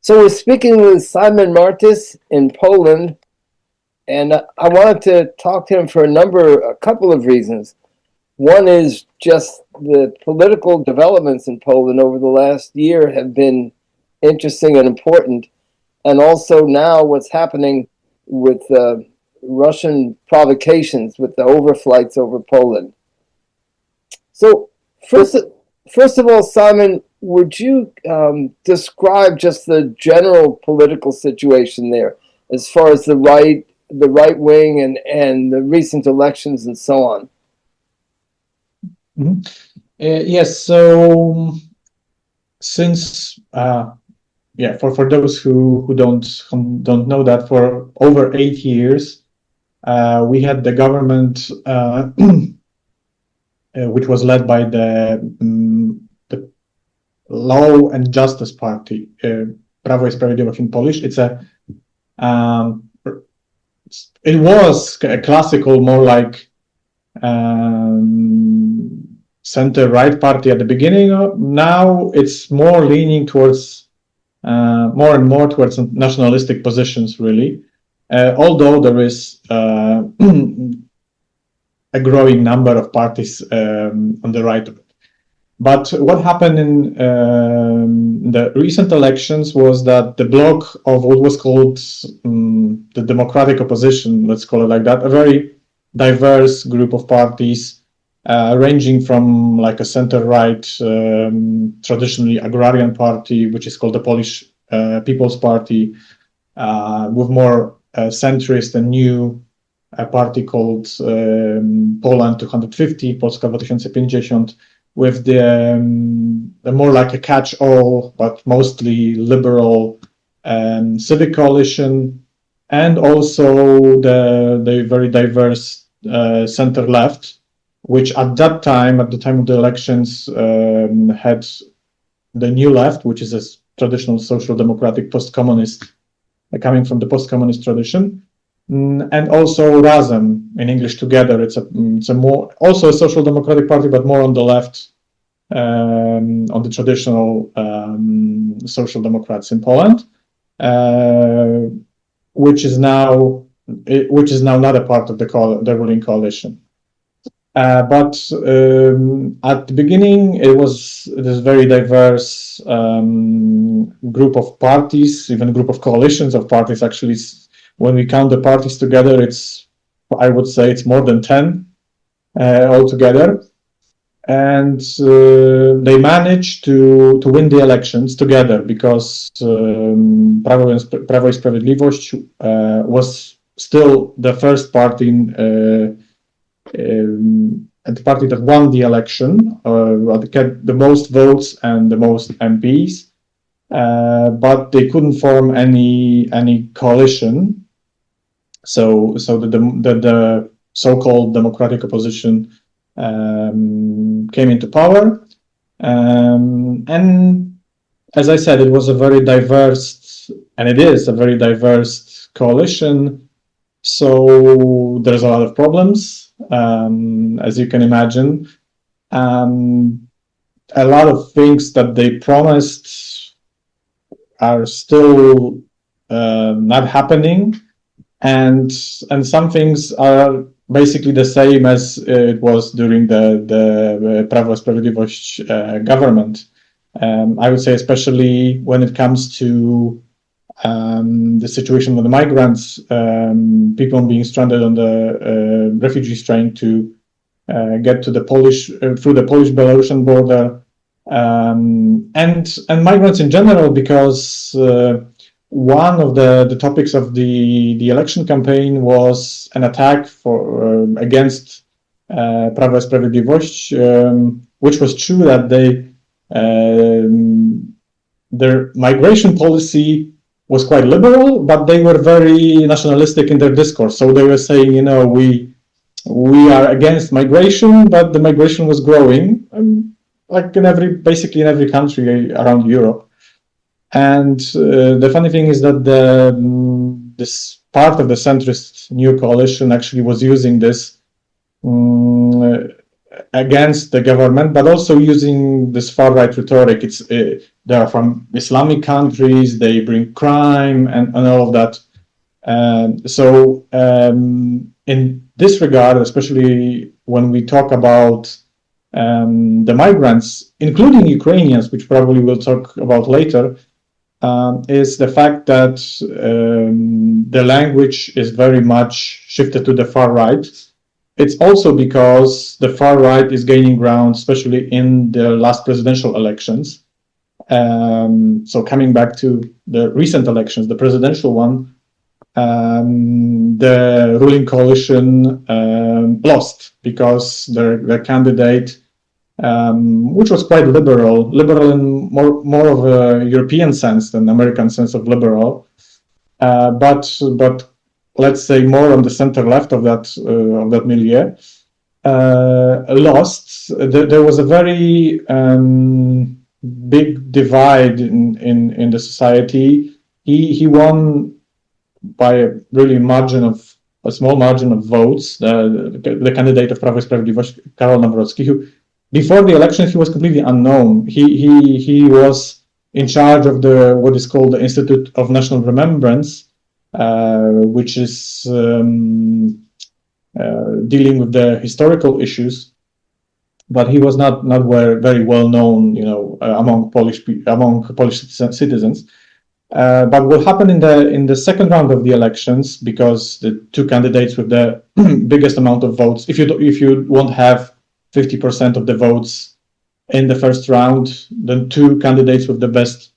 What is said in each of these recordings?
So we're speaking with Szymon Martys in Poland, and I wanted to talk to him for a couple of reasons. One is just the political developments in Poland over the last year have been interesting and important, and also now what's happening with Russian provocations with the overflights over Poland. So first of all, Szymon, would you describe just the general political situation there, as far as the right wing, and the recent elections and so on? Mm-hmm. Yes. So since for those who don't know that, for over 8 years, we had the government which was led by the Law and Justice Party, Prawo i Sprawiedliwość in Polish. It was a classical, more like center-right party at the beginning. Now it's more leaning towards more and more towards nationalistic positions, really. Although there is a growing number of parties on the right of it. But what happened in the recent elections was that the bloc of what was called the democratic opposition, let's call it like that, a very diverse group of parties, ranging from like a center-right, traditionally agrarian party, which is called the Polish People's Party, with more centrist and new party called Poland 250, Polska 2050, with the more like a catch-all, but mostly liberal civic coalition, and also the very diverse center-left, which at the time of the elections, had the New Left, which is a traditional social democratic post-communist, coming from the post-communist tradition, and also Razem, in English together. It's a more also a social democratic party, but more on the left, on the traditional social democrats in Poland, which is now not a part of the ruling coalition. But at the beginning, it was this very diverse group of parties, even a group of coalitions of parties. Actually, when we count the parties together, I would say it's more than 10 altogether. And they managed to win the elections together because Prawo i Sprawiedliwość was still the first party and the party that won the election, get the most votes and the most MPs, but they couldn't form any coalition. So the so-called democratic opposition came into power, and as I said, it was a very diverse, and it is a very diverse coalition. So there's a lot of problems, as you can imagine. A lot of things that they promised are still not happening, and some things are basically the same as it was during the Prawo i Sprawiedliwość government. I would say, especially when it comes to the situation with the migrants, people being stranded on the refugees trying to get to the through the Polish-Belarusian border, and migrants in general, because one of the topics of the election campaign was an attack against Prawo i Sprawiedliwość, which was true that their migration policy was quite liberal, but they were very nationalistic in their discourse. So they were saying, we are against migration, but the migration was growing, like basically in every country around Europe. And the funny thing is that this part of the centrist new coalition actually was using this against the government, but also using this far-right rhetoric. they are from Islamic countries, they bring crime and all of that. So in this regard, especially when we talk about the migrants, including Ukrainians, which probably we'll talk about later, is the fact that the language is very much shifted to the far right. It's also because the far right is gaining ground, especially in the last presidential elections. So coming back to the recent elections, the presidential one, the ruling coalition lost because their candidate, which was quite liberal in more of a European sense than American sense of liberal, but let's say more on the center left of that milieu, lost. There was a very big divide in the society. He won by a small margin of votes. The candidate of Prawo i Sprawiedliwość, Karol Nawrocki, who before the election he was completely unknown. He was in charge of what is called the Institute of National Remembrance, which is dealing with the historical issues, but he was not very well known, among Polish citizens. But what happened in the second round of the elections, because the two candidates with the biggest amount of votes, if you won't have 50% of the votes in the first round, then two candidates with the best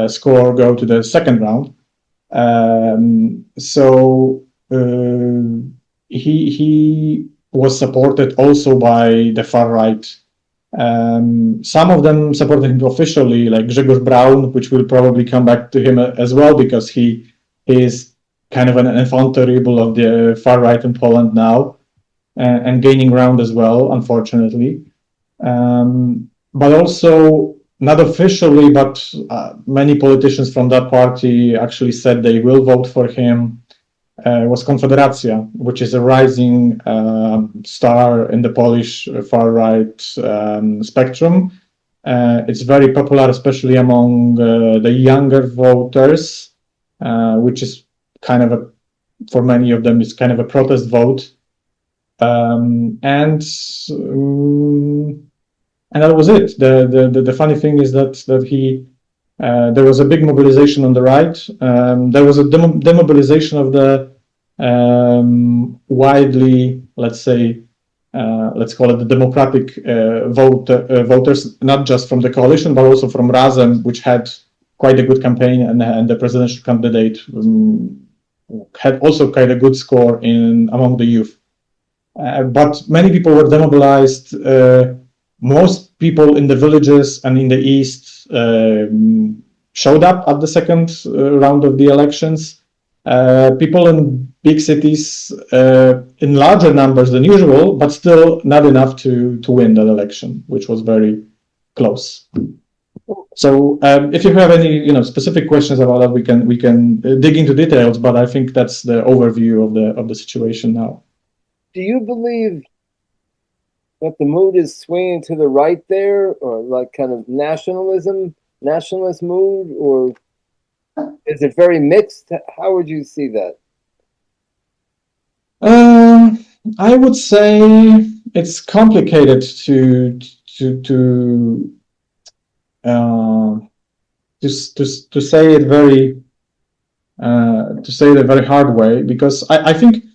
score go to the second round. So he was supported also by the far right. Some of them supported him officially, like Grzegorz Braun, which will probably come back to him as well, because he is kind of an enfant terrible of the far right in Poland now, and gaining ground as well, unfortunately. But also, not officially, but many politicians from that party actually said they will vote for him, was Konfederacja, which is a rising star in the Polish far-right spectrum. It's very popular, especially among the younger voters, which is kind of for many of them, it's kind of a protest vote. And that was it. The funny thing is that there was a big mobilization on the right. There was a demobilization of the widely, let's call it the democratic voters, not just from the coalition, but also from Razem, which had quite a good campaign, and the presidential candidate had also quite a good score among the youth. But many people were demobilized. Most people in the villages and in the east showed up at the second round of the elections. People in big cities in larger numbers than usual, but still not enough to win that election, which was very close. So if you have any specific questions about that, we can dig into details. But I think that's the overview of the situation now. Do you believe that the mood is swinging to the right there, or like kind of nationalist mood, or is it very mixed? How would you see that? I would say it's complicated to say it very hard way, because I think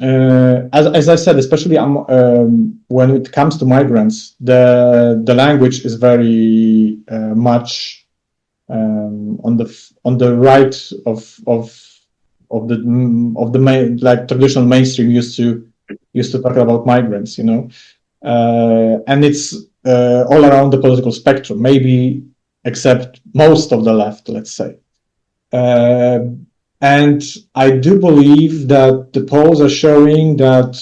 as I said, especially when it comes to migrants, the language is very much on the right of the main, like traditional mainstream used to talk about migrants, and it's all around the political spectrum, maybe except most of the left, let's say. And I do believe that the polls are showing that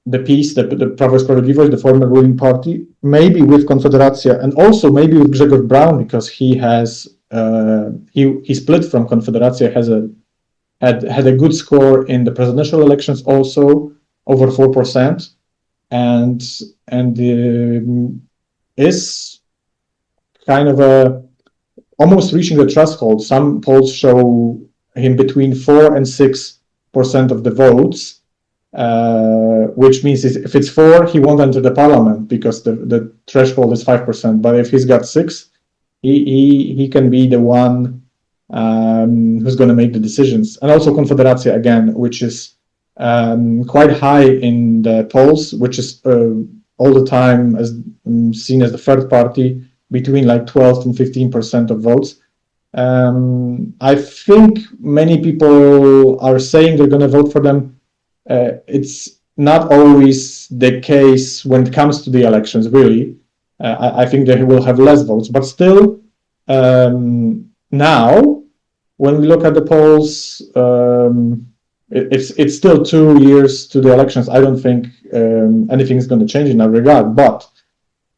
the PiS, the Prawo i Sprawiedliwość, the former ruling party, maybe with Konfederacja, and also maybe with Grzegorz Braun, because he split from Konfederacja, had a good score in the presidential elections, also over 4%, and is kind of almost reaching the threshold. Some polls show him between 4 and 6% of the votes, which means if it's 4, he won't enter the parliament because the threshold is 5%. But if he's got 6, he can be the one who's going to make the decisions. And also Confederacja again, which is quite high in the polls, which is all the time as seen as the third party, between like 12 and 15% of votes. I think many people are saying they're going to vote for them. It's not always the case when it comes to the elections, really. I think they will have less votes, but still, now, when we look at the polls, it's still 2 years to the elections. I don't think anything is going to change in that regard. But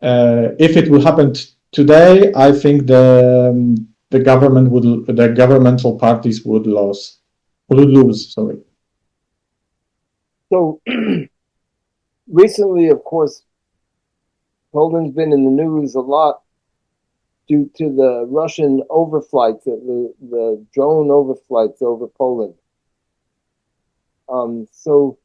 if it will happen today, I think the governmental parties would lose. Sorry. So recently, of course, Poland's been in the news a lot due to the Russian overflights, the drone overflights over Poland. So,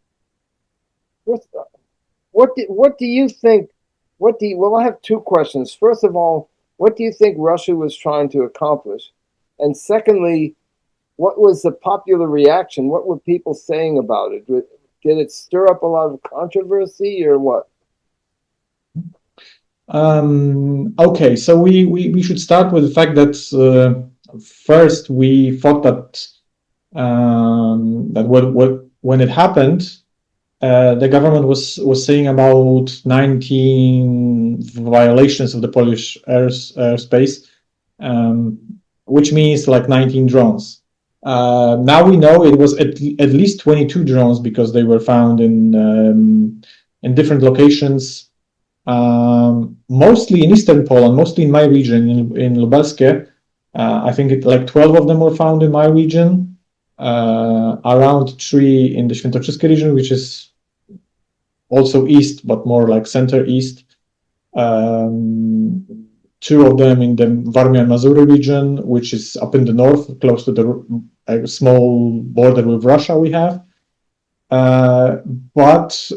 what do you think? Well, I have two questions. First of all, what do you think Russia was trying to accomplish? And secondly, what was the popular reaction? What were people saying about it? Did it stir up a lot of controversy or what? Okay, so we should start with the fact that first we thought that when it happened, the government was saying about 19 violations of the Polish airspace, which means like 19 drones. Now we know it was at least 22 drones because they were found in different locations, mostly in eastern Poland, mostly in my region, in Lubelskie. I think like 12 of them were found in my region, around 3 in the Świętokrzyskie region, which is also east, but more like center east. 2 of them in the Warmia and Mazury region, which is up in the north, close to the small border with Russia we have. But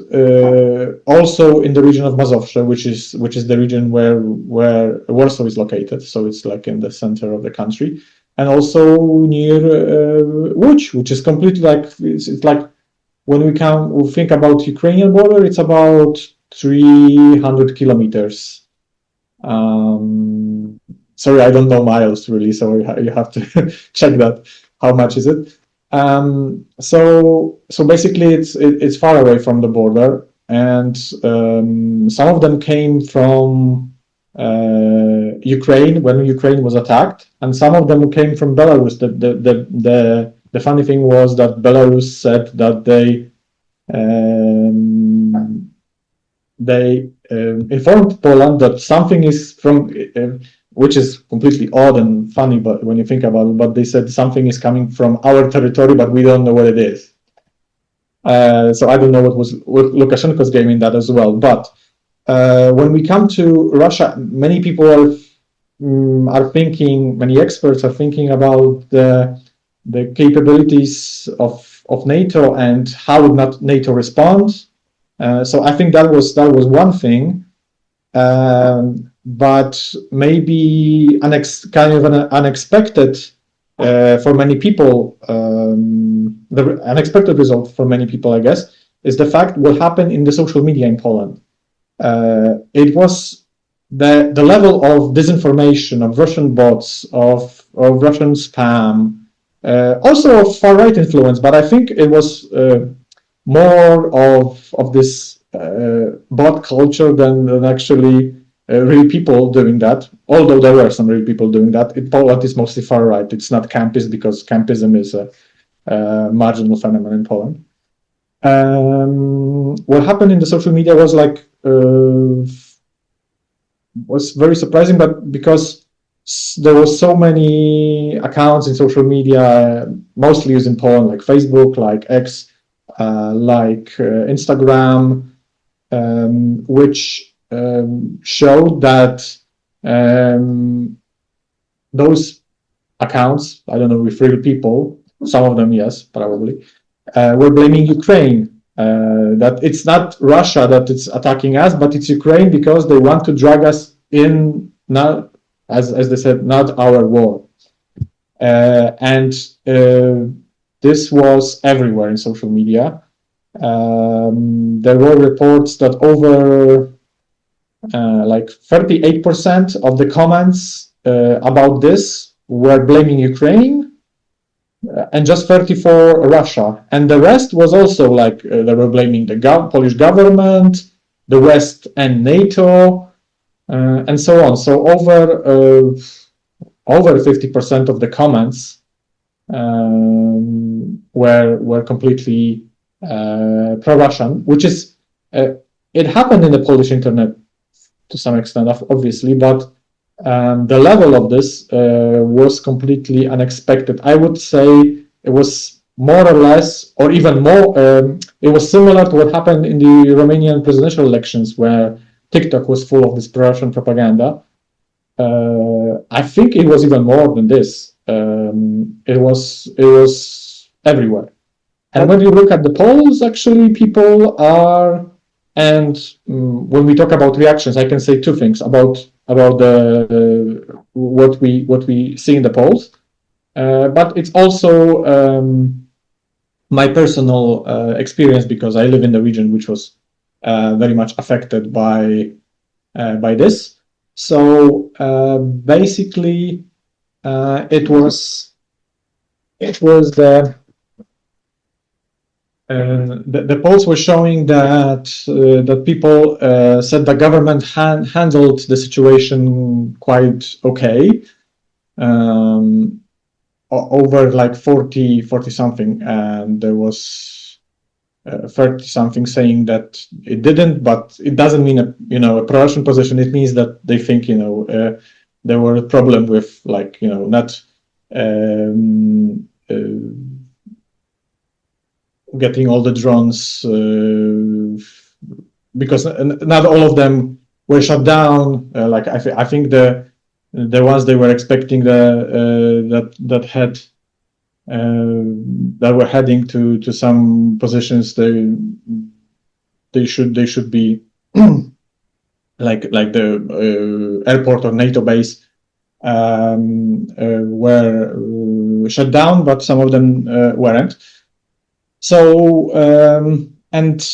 also in the region of Mazowsze, which is the region where Warsaw is located, so it's like in the center of the country, and also near Łódź, which is completely like it's like when we think about Ukrainian border, it's about 300 kilometers. Sorry, I don't know miles really, so you have to check that. How much is it? So basically it's far away from the border, and some of them came from Ukraine when Ukraine was attacked, and some of them came from Belarus. The funny thing was that Belarus said that they informed Poland that something is from which is completely odd and funny, but when you think about it, but they said something is coming from our territory, but we don't know what it is. So I don't know what Lukashenko's game in that as well. But when we come to Russia, many people are thinking, many experts are thinking about the capabilities of NATO and how would NATO respond. So I think that was one thing. But maybe kind of an unexpected for many people, the unexpected result for many people, I guess, is the fact what happened in the social media in Poland. It was the level of disinformation, of Russian bots, of Russian spam, also of far-right influence, but I think it was more of this bot culture than actually real people doing that, although there were some real people doing that. Poland is mostly far right. It's not campist because campism is a marginal phenomenon in Poland. What happened in the social media was was very surprising, but because there was so many accounts in social media, mostly used in Poland, like Facebook, like X, like Instagram, which showed that those accounts, I don't know if real people, some of them, yes, probably, were blaming Ukraine. That it's not Russia that it's attacking us, but it's Ukraine because they want to drag us in, not, as they said, not our war. And this was everywhere in social media. There were reports that over like 38% of the comments about this were blaming Ukraine, and just 34 Russia, and the rest was also like they were blaming the Polish government, the West, and NATO, and so on. So over 50% of the comments were completely pro-Russian, which is it happened in the Polish internet to some extent, obviously, but the level of this was completely unexpected. I would say it was more or less, or even more, it was similar to what happened in the Romanian presidential elections, where TikTok was full of this pro-Russian propaganda. I think it was even more than this. It was everywhere. And when you look at the polls, actually, people are, and when we talk about reactions, I can say two things about the what we see in the polls, but it's also my personal experience, because I live in the region which was very much affected by this. So basically, it was the polls were showing that that people said the government handled the situation quite okay, over like 40 something, and there was 30 something saying that it didn't, but it doesn't mean a pro-Russian position. It means that they think there were a problem with, like, not getting all the drones, because not all of them were shut down. Like I think the ones they were expecting that were heading to some positions, they should be like the airport or NATO base were shut down, but some of them weren't. So and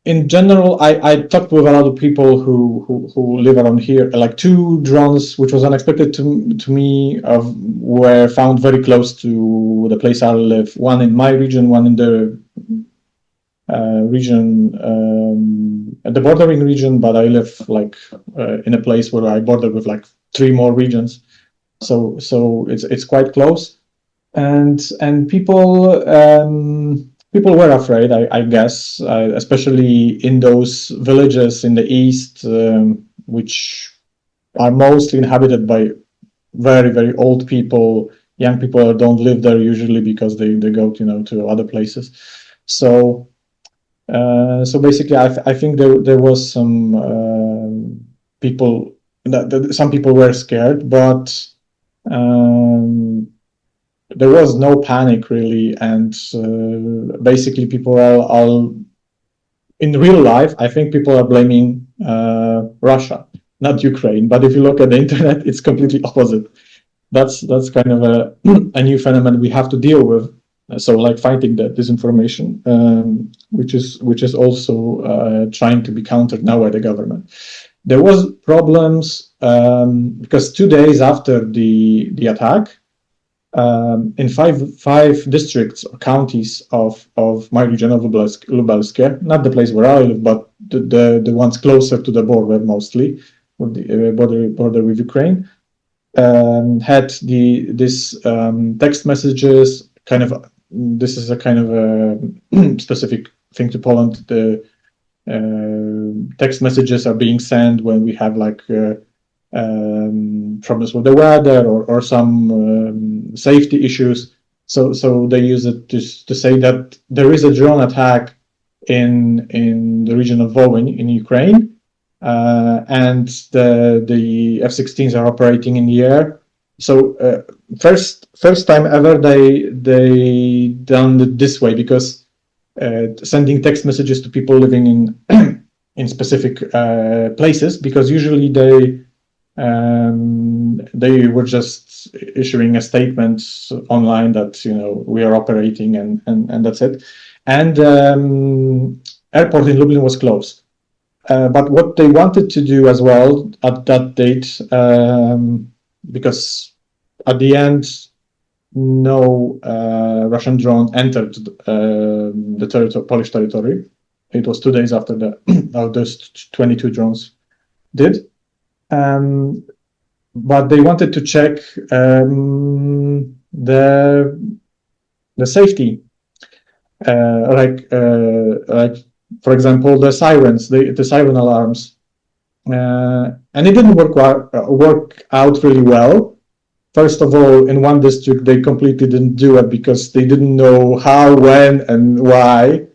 in general, I talked with a lot of people who live around here. Like 2 drones, which was unexpected to me, were found very close to the place I live. One in my region, one in the region, the bordering region, but I live like in a place where I border with like 3 more regions. So it's quite close. And people were afraid, I guess, especially in those villages in the east, which are mostly inhabited by very, very old people. Young people don't live there usually because they go to other places. So basically, I think there was some people that some people were scared, but there was no panic really, and basically people are in real life, I think people are blaming Russia, not Ukraine. But if you look at the internet, it's completely opposite. That's kind of a new phenomenon we have to deal with. So like fighting the disinformation, which is also trying to be countered now by the government. There was problems because 2 days after the attack, in five districts or counties of my region of Lubelskie, not the place where I live, but the ones closer to the border, mostly with the border with Ukraine, had this text messages. This is a kind of a specific thing to Poland. The text messages are being sent when we have like problems with the weather or some safety issues. So they use it to say that there is a drone attack in the region of Volyn in Ukraine, and the F-16s are operating in the air. So first time ever they done it this way, because sending text messages to people living in in specific places, because usually they were just issuing a statement online that, you know, we are operating, and that's it. And airport in Lublin was closed. But what they wanted to do as well at that date, because at the end, no Russian drone entered the Polish territory. It was 2 days after those 22 drones did. But they wanted to check the safety, like for example the sirens, the siren alarms, and it didn't work out really well. First of all, in one district they completely didn't do it because they didn't know how, when, and why,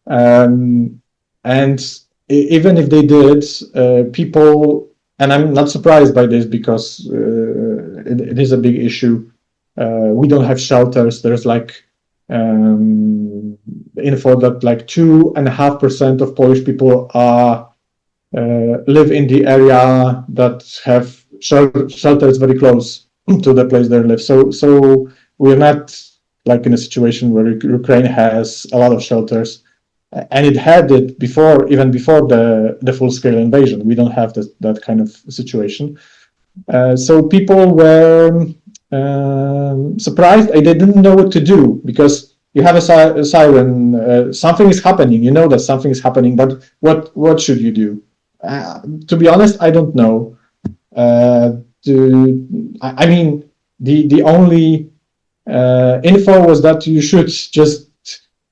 and even if they did, people, and I'm not surprised by this because it is a big issue. We don't have shelters. There's like info that like 2.5% of Polish people live in the area that have shelters very close to the place they live. So we're not like in a situation where Ukraine has a lot of shelters. And it had it before, even before the full-scale invasion. We don't have that kind of situation. So people were surprised. They didn't know what to do, because you have a siren, something is happening. You know that something is happening, but what should you do? To be honest, I don't know. I mean, the only info was that you should just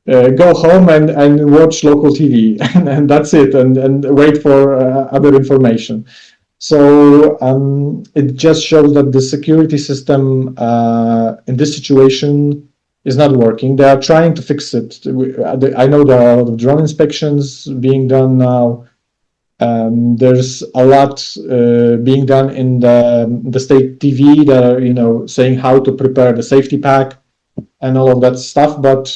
go home and watch local TV, and that's it, and wait for other information. So it just shows that the security system in this situation is not working. They are trying to fix it. I know there are a lot of drone inspections being done now. There's a lot being done in the state TV that are, you know, saying how to prepare the safety pack and all of that stuff, but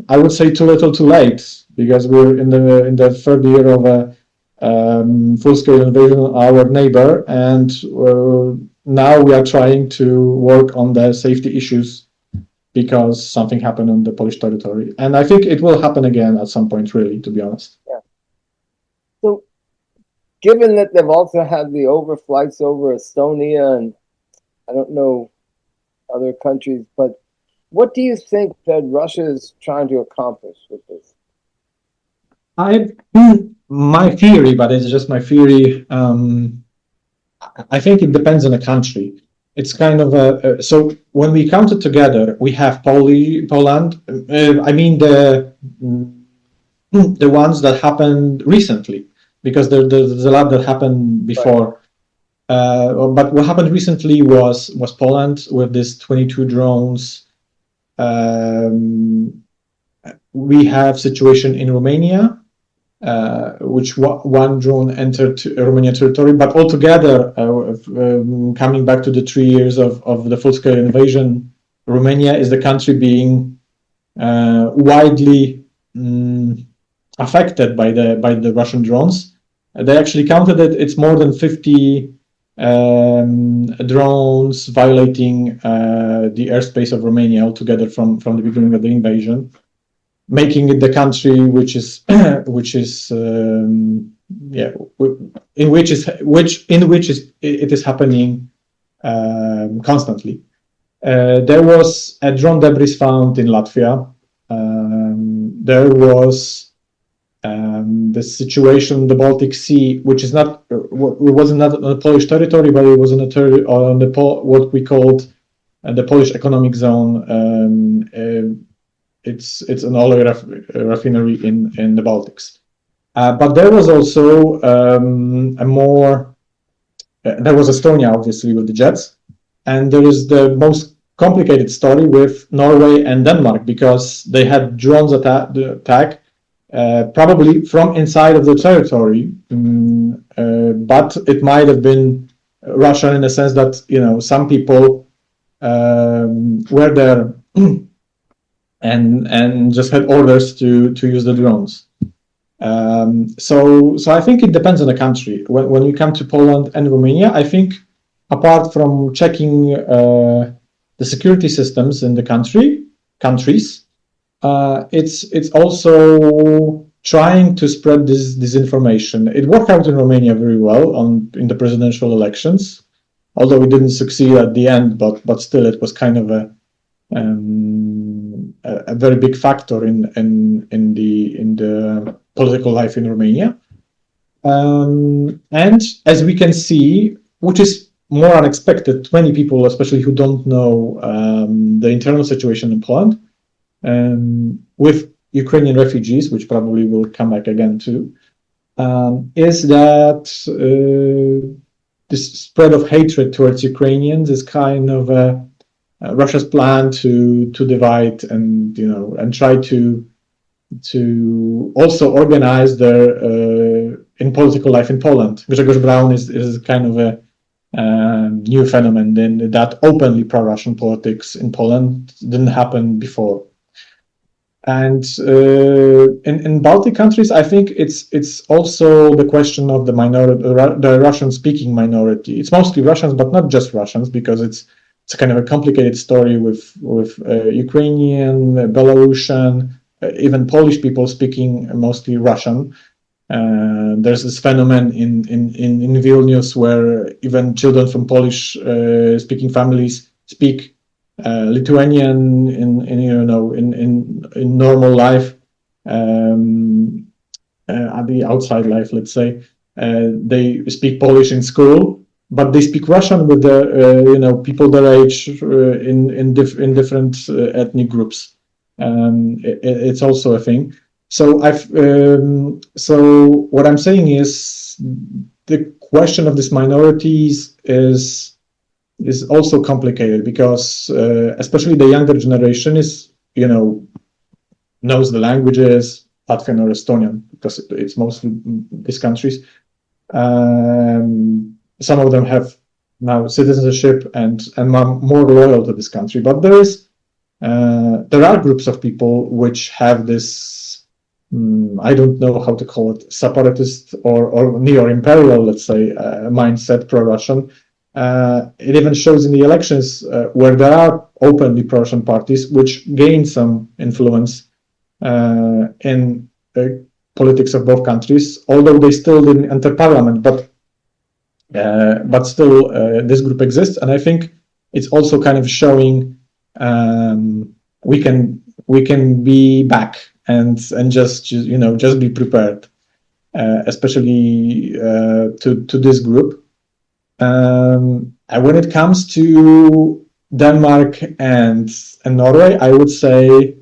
I would say too little, too late, because we're in the third year of a full-scale invasion of our neighbor, and now we are trying to work on the safety issues because something happened on the Polish territory, and I think it will happen again at some point, really, to be honest. Yeah. So, given that they've also had the overflights over Estonia and I don't know other countries, but what do you think that Russia is trying to accomplish with this? My theory, but it's just my theory. I think it depends on the country. It's kind of so when we count it together, we have Poland. I mean the ones that happened recently, because there's a lot that happened before. Right. But what happened recently was Poland with this 22 drones. We have situation in Romania, which one drone entered Romania territory, but altogether, coming back to the 3 years of the full-scale invasion, Romania is the country being widely affected by the Russian drones. They actually counted it. It's more than 50 drones violating the airspace of Romania altogether from the beginning of the invasion, making it the country which is it is happening constantly. There was a drone debris found in Latvia. There was the situation in the Baltic Sea, which is not, it wasn't not on the Polish territory, but it was on what we called the Polish economic zone. It's an oil refinery in the Baltics. But there was also there was Estonia, obviously, with the jets. And there is the most complicated story with Norway and Denmark, because they had drones attack probably from inside of the territory, but it might have been Russian in the sense that some people were there and just had orders to use the drones. So I think it depends on the country. When you come to Poland and Romania, I think apart from checking the security systems in the countries, it's also trying to spread this disinformation. It worked out in Romania very well in the presidential elections, although it didn't succeed at the end. But still, it was kind of a very big factor in the political life in Romania. And as we can see, which is more unexpected, many people, especially who don't know the internal situation in Poland, with Ukrainian refugees, which probably will come back again too, is that this spread of hatred towards Ukrainians is kind of Russia's plan to divide and try to also organize their in political life in Poland. Grzegorz Braun is kind of a new phenomenon. Then that openly pro-Russian politics in Poland didn't happen before. And in Baltic countries, I think it's also the question of the minority, the Russian-speaking minority. It's mostly Russians, but not just Russians, because it's a kind of a complicated story with Ukrainian, Belarusian, even Polish people speaking mostly Russian. There's this phenomenon in Vilnius where even children from Polish speaking families speak Lithuanian in normal life, at the outside life, let's say. They speak Polish in school, but they speak Russian with the people their age in different ethnic groups. It's also a thing. So so what I'm saying is the question of these minorities is also complicated because especially the younger generation is knows the languages, Latvian or Estonian, because it's mostly these countries. Some of them have now citizenship and are more loyal to this country, but there are groups of people which have this I don't know how to call it, separatist or neo-imperial, let's say, mindset, pro-Russian. It even shows in the elections where there are openly pro-Russian parties which gain some influence in the politics of both countries, although they still didn't enter parliament, but still this group exists, and I think it's also kind of showing we can be back and just be prepared, especially to this group. And when it comes to Denmark and Norway, I would say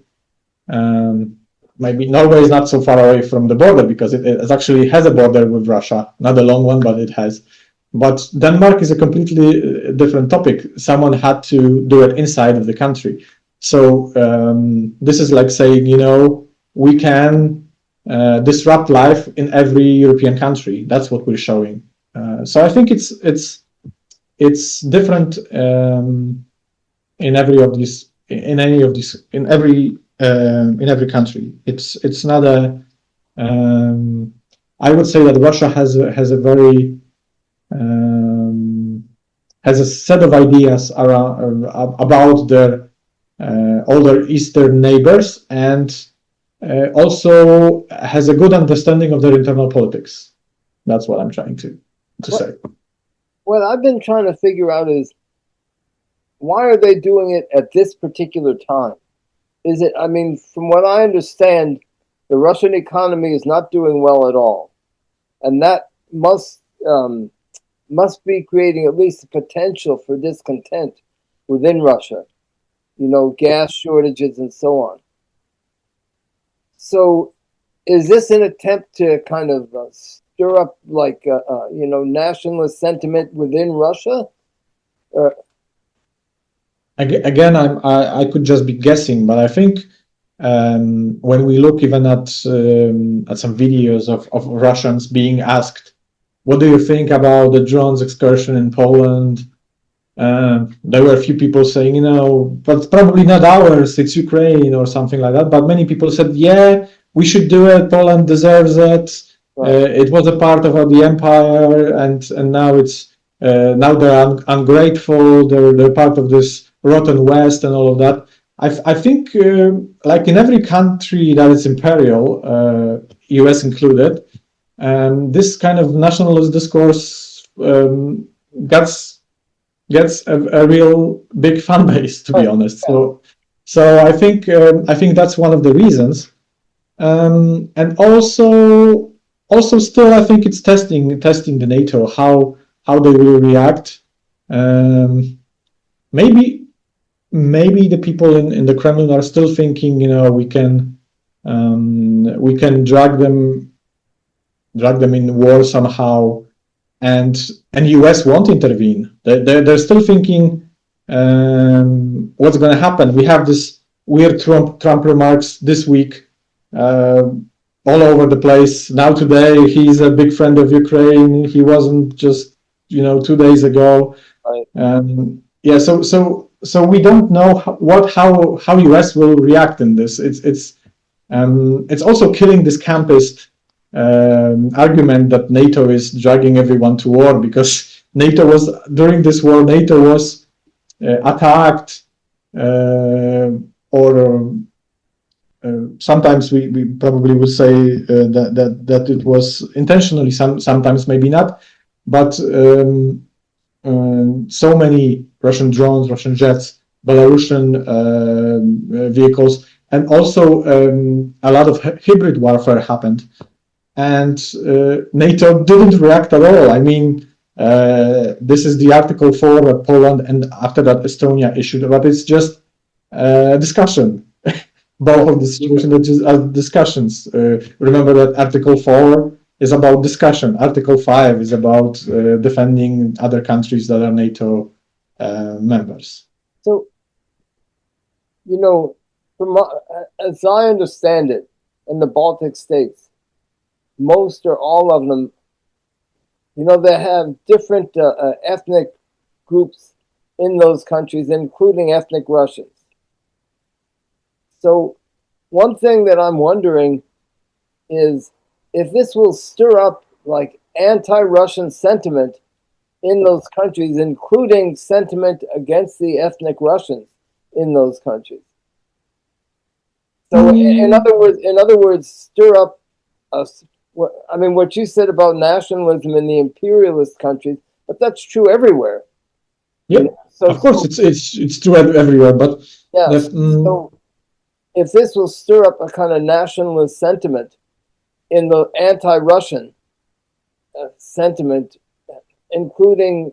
maybe Norway is not so far away from the border because it actually has a border with Russia, not a long one, but it has. But Denmark is a completely different topic. Someone had to do it inside of the country. So this is like saying, we can disrupt life in every European country. That's what we're showing. So I think it's different in every country. It's not a. I would say that Russia has a very has a set of ideas around about their all their eastern neighbors, and also has a good understanding of their internal politics. That's what I'm trying to say. What I've been trying to figure out is why are they doing it at this particular time? Is it, from what I understand, the Russian economy is not doing well at all. And that must be creating at least the potential for discontent within Russia. Gas shortages and so on. So is this an attempt to kind of stir up nationalist sentiment within Russia? Again, I could just be guessing, but I think when we look even at some videos of Russians being asked, what do you think about the drones excursion in Poland? There were a few people saying, but probably not ours, it's Ukraine or something like that. But many people said, yeah, we should do it. Poland deserves it. It was a part of the empire, and now now they're ungrateful. They're part of this rotten West and all of that. I think, like in every country that is imperial, US included, this kind of nationalist discourse gets a real big fan base, to be honest. So I think that's one of the reasons, and also still I think it's testing the NATO how they will react. Maybe the people in the Kremlin are still thinking, we can drag them in war somehow, and US won't intervene. They're still thinking, what's going to happen? We have this weird Trump remarks this week, all over the place. Now today, he's a big friend of Ukraine. He wasn't just 2 days ago. Right. Yeah. So we don't know how US will react in this. It's also killing this campist argument that NATO is dragging everyone to war, because during this war, NATO was attacked, or sometimes we probably would say that it was intentionally, sometimes maybe not, but so many Russian drones, Russian jets, Belarusian vehicles, and also a lot of hybrid warfare happened. And NATO didn't react at all. I mean, this is the Article 4 that Poland and after that Estonia issued, but it's just discussion. Both of the situations are discussions. Remember that Article 4 is about discussion. Article 5 is about defending other countries that are NATO members. So, as I understand it, in the Baltic states, most or all of them, they have different ethnic groups in those countries, including ethnic Russians. So one thing that I'm wondering is if this will stir up like anti-Russian sentiment in those countries, including sentiment against the ethnic Russians in those countries. So in other words, stir up what you said about nationalism in the imperialist countries, but that's true everywhere. Yeah, so, of course, it's true everywhere, but yeah. So if this will stir up a kind of nationalist sentiment in the anti-Russian sentiment, including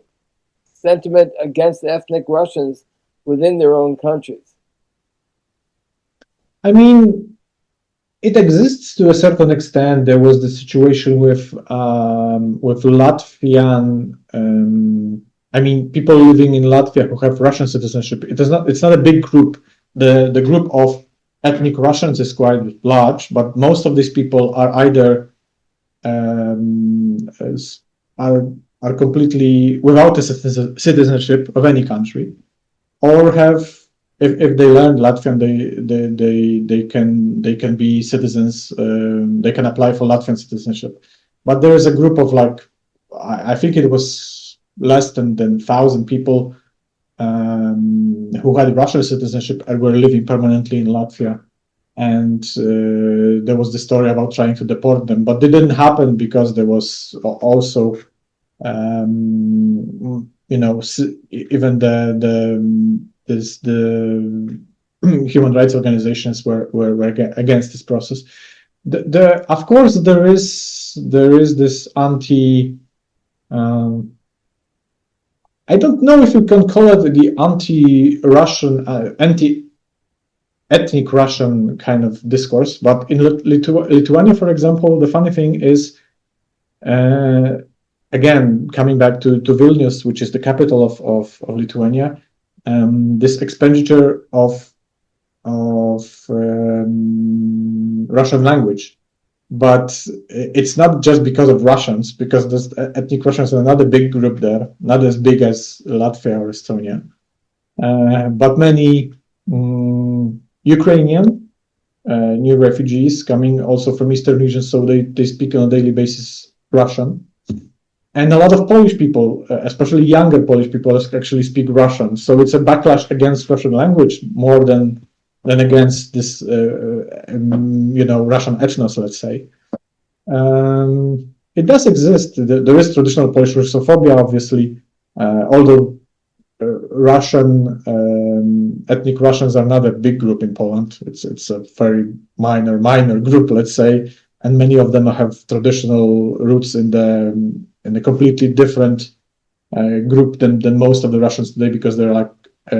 sentiment against ethnic Russians within their own countries. I mean, it exists to a certain extent. There was the situation with Latvian. People living in Latvia who have Russian citizenship. It's not a big group. The group of ethnic Russians is quite large, but most of these people are either are completely without a citizenship of any country, or have, if they learn Latvian, they can be citizens. They can apply for Latvian citizenship. But there is a group of I think it was less than 1,000 people who had Russian citizenship and were living permanently in Latvia. And there was the story about trying to deport them, but it didn't happen because there was also, even the human rights organizations were against this process. Of course, there is this I don't know if you can call it the anti-Russian, anti-ethnic Russian kind of discourse, but in Lithuania, for example, the funny thing is, again, coming back to Vilnius, which is the capital of Lithuania, this expenditure of Russian language. But it's not just because of Russians, because there's ethnic Russians are another big group there, not as big as Latvia or Estonia, but many Ukrainian new refugees coming also from Eastern regions, so they speak on a daily basis Russian. And a lot of Polish people, especially younger Polish people, actually speak Russian. So it's a backlash against Russian language more than against this, Russian ethnos, let's say. It does exist. There is traditional Polish Russophobia, obviously, although Russian ethnic Russians are not a big group in Poland. It's a very minor group, let's say, and many of them have traditional roots in the completely different group than most of the Russians today, because they're like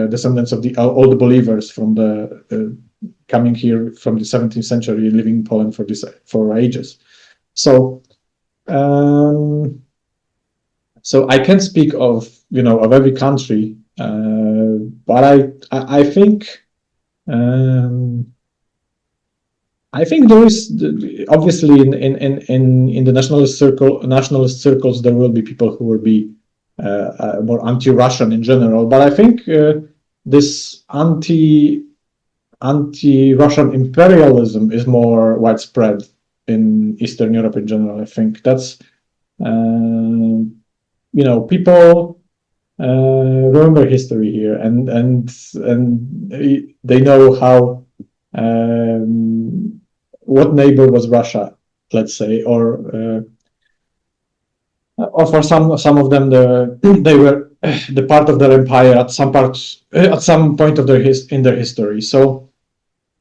descendants of all the believers from the coming here from the 17th century, living in Poland for ages. So I can't speak of every country, but I think there is obviously in the nationalist circles there will be people who will be more anti-Russian in general, but I think this anti-Russian imperialism is more widespread in Eastern Europe in general. I think that's people remember history here, and they know how what neighbor was Russia, let's say, or for some of them, they were the part of their empire at some point of their history. So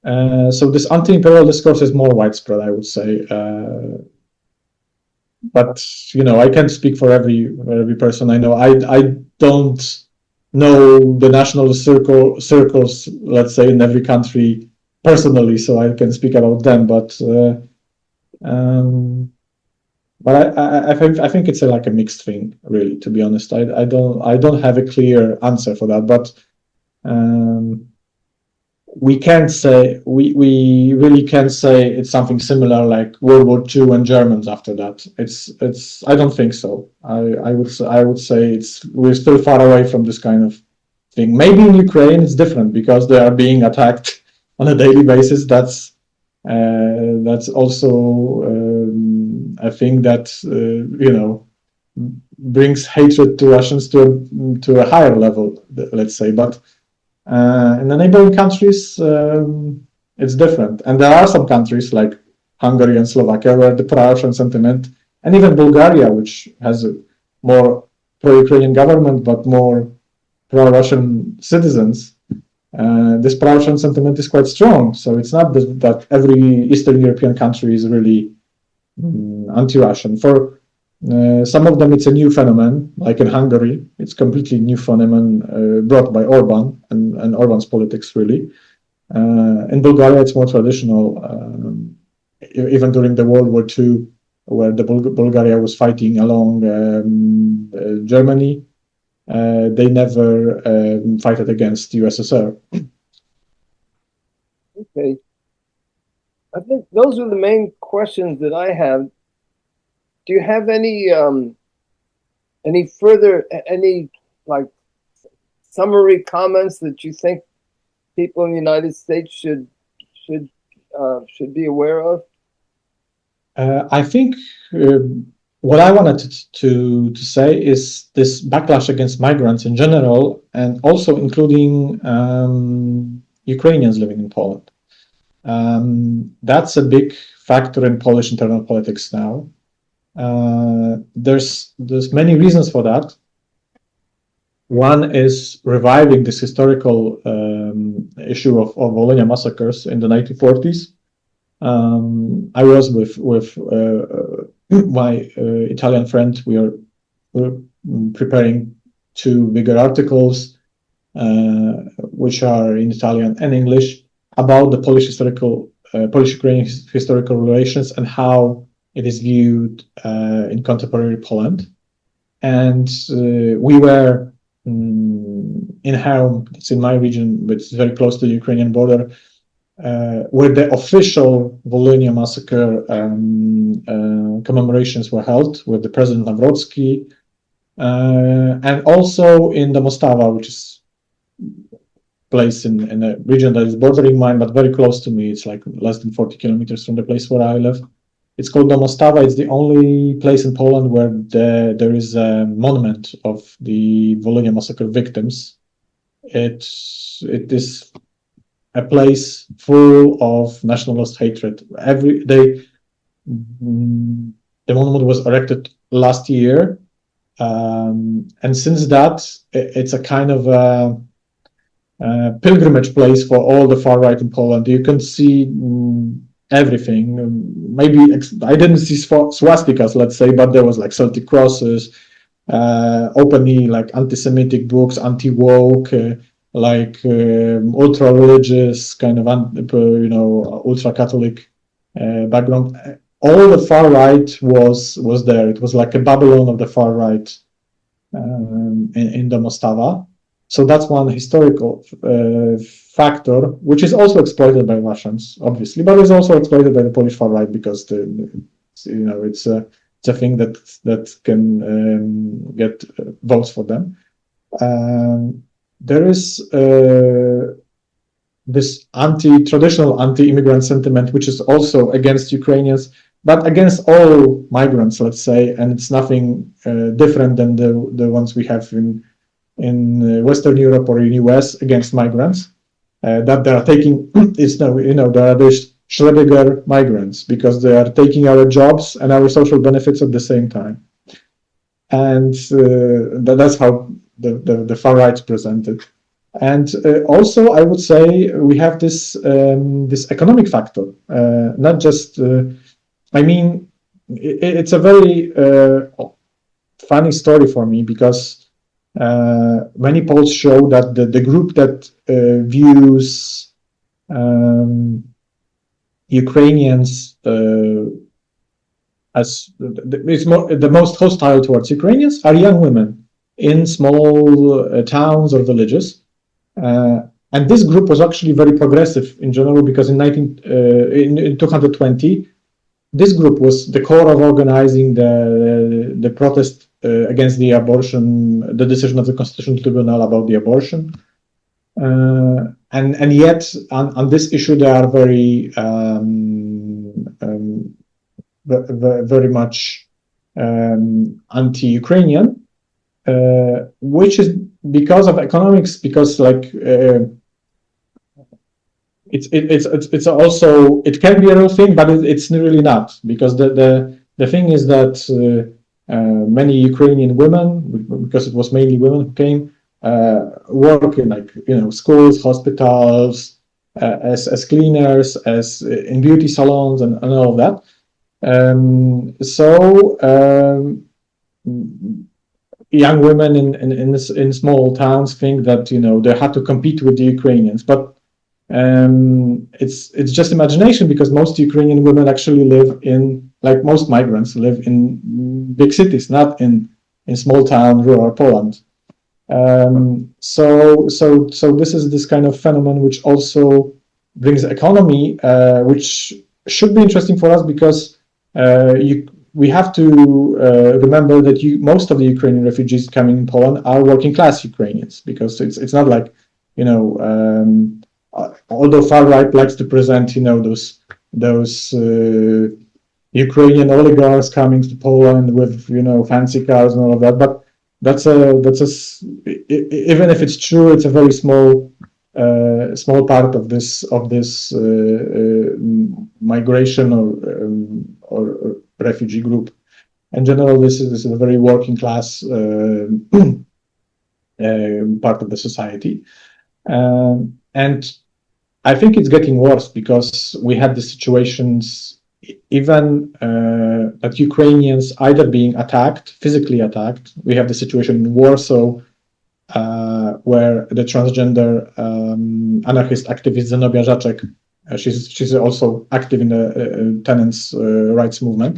this anti-imperial discourse is more widespread, I would say. But I can't speak for every person I know. I don't know the national circles, let's say, in every country personally, so I can speak about them. But I think it's like a mixed thing, really. To be honest, I don't have a clear answer for that, but we can't say we really can't say it's something similar like World War II and Germans after that. It's I don't think so. I would say we're still far away from this kind of thing. Maybe in Ukraine it's different because they are being attacked on a daily basis. That's also a thing that brings hatred to Russians to a higher level, let's say, but. In the neighboring countries, it's different. And there are some countries like Hungary and Slovakia where the pro-Russian sentiment, and even Bulgaria, which has a more pro-Ukrainian government but more pro-Russian citizens, this pro-Russian sentiment is quite strong. So it's not that every Eastern European country is really anti-Russian. For some of them, it's a new phenomenon, like in Hungary. It's completely new phenomenon brought by Orban and Orban's politics, really. In Bulgaria, it's more traditional. Even during the World War II, where Bulgaria was fighting along Germany, they never fought against USSR. Okay. I think those are the main questions that I have. Do you have any further like summary comments that you think people in the United States should be aware of? I think what I wanted to say is this backlash against migrants in general, and also including Ukrainians living in Poland. That's a big factor in Polish internal politics now. There's many reasons for that. One is reviving this historical issue of Volhynia massacres in the 1940s. I was with my Italian friend. We are preparing two bigger articles, which are in Italian and English, about the Polish-Ukrainian historical relations and how it is viewed in contemporary Poland. And we were in Helm, it's in my region, but it's very close to the Ukrainian border, where the official Volhynia massacre commemorations were held with the President Nawrocki, and also in the Mostava, which is place in a region that is bordering mine, but very close to me. It's like less than 40 kilometers from the place where I live. It's called Domostawa. It's the only place in Poland where there is a monument of the Volhynia massacre victims. It is a place full of nationalist hatred. The monument was erected last year, and since that, it's a kind of a pilgrimage place for all the far right in Poland. You can see everything. Maybe I didn't see swastikas, let's say, but there was like Celtic crosses, openly like anti-Semitic books, anti-woke, like ultra-religious kind of ultra-Catholic background. All the far right was there. It was like a Babylon of the far right in the Mostava. So that's one historical factor, which is also exploited by Russians, obviously, but is also exploited by the Polish far right because it's a thing that can get votes for them. There is this traditional anti-immigrant sentiment, which is also against Ukrainians, but against all migrants, let's say, and it's nothing different than the ones we have in Western Europe or in US against migrants, that they are taking there are these Schrödinger migrants because they are taking our jobs and our social benefits at the same time. And that's how the far right presented. And also, I would say we have this economic factor, not just. It's a very funny story for me because many polls show that the group that views Ukrainians as the most hostile towards Ukrainians are young women in small towns or villages. And this group was actually very progressive in general because in 220, this group was the core of organizing the protest against the decision of the Constitutional Tribunal about the abortion. And yet, on this issue, they are very much anti-Ukrainian, which is because of economics. Because it's also, it can be a real thing, but it's really not, because the thing is that many Ukrainian women, because it was mainly women who came, work in schools, hospitals, as cleaners, as in beauty salons, and all of that. Young women in small towns think that they have to compete with the Ukrainians, but it's just imagination, because most Ukrainian women actually live in, like most migrants, live in big cities, not in small town rural Poland. So this is this kind of phenomenon which also brings economy, which should be interesting for us, because we have to remember that most of the Ukrainian refugees coming in Poland are working class Ukrainians, because it's not like although far right likes to present those Ukrainian oligarchs coming to Poland with fancy cars and all of that, but that's even if it's true, it's a very small part of this migration or refugee group. In general, this is a very working class part of the society, and I think it's getting worse, because we had the situations even that Ukrainians either being physically attacked. We have the situation in Warsaw where the transgender anarchist activist Zenobia Żaczek, she's also active in the tenants' rights movement,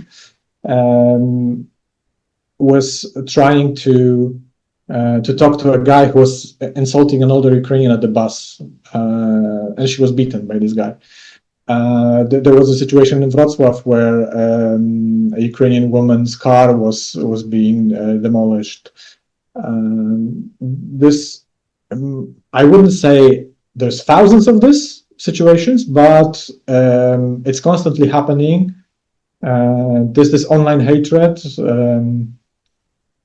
was trying to to talk to a guy who was insulting an older Ukrainian at the bus, and she was beaten by this guy. There was a situation in Wrocław where a Ukrainian woman's car was being demolished. I wouldn't say there's thousands of these situations, but it's constantly happening. There's this online hatred,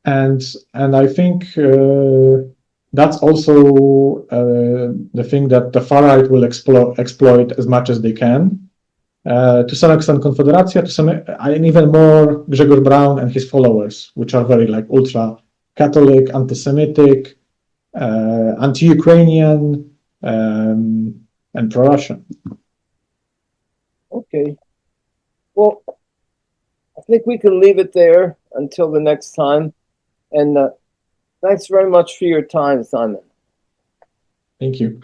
and I think that's also the thing that the far right will exploit as much as they can. To some extent, Confederacja, and even more Grzegorz Braun and his followers, which are very like ultra Catholic, anti-Semitic, anti-Ukrainian, and pro-Russian. Okay. Well, I think we can leave it there until the next time. And thanks very much for your time, Simon. Thank you.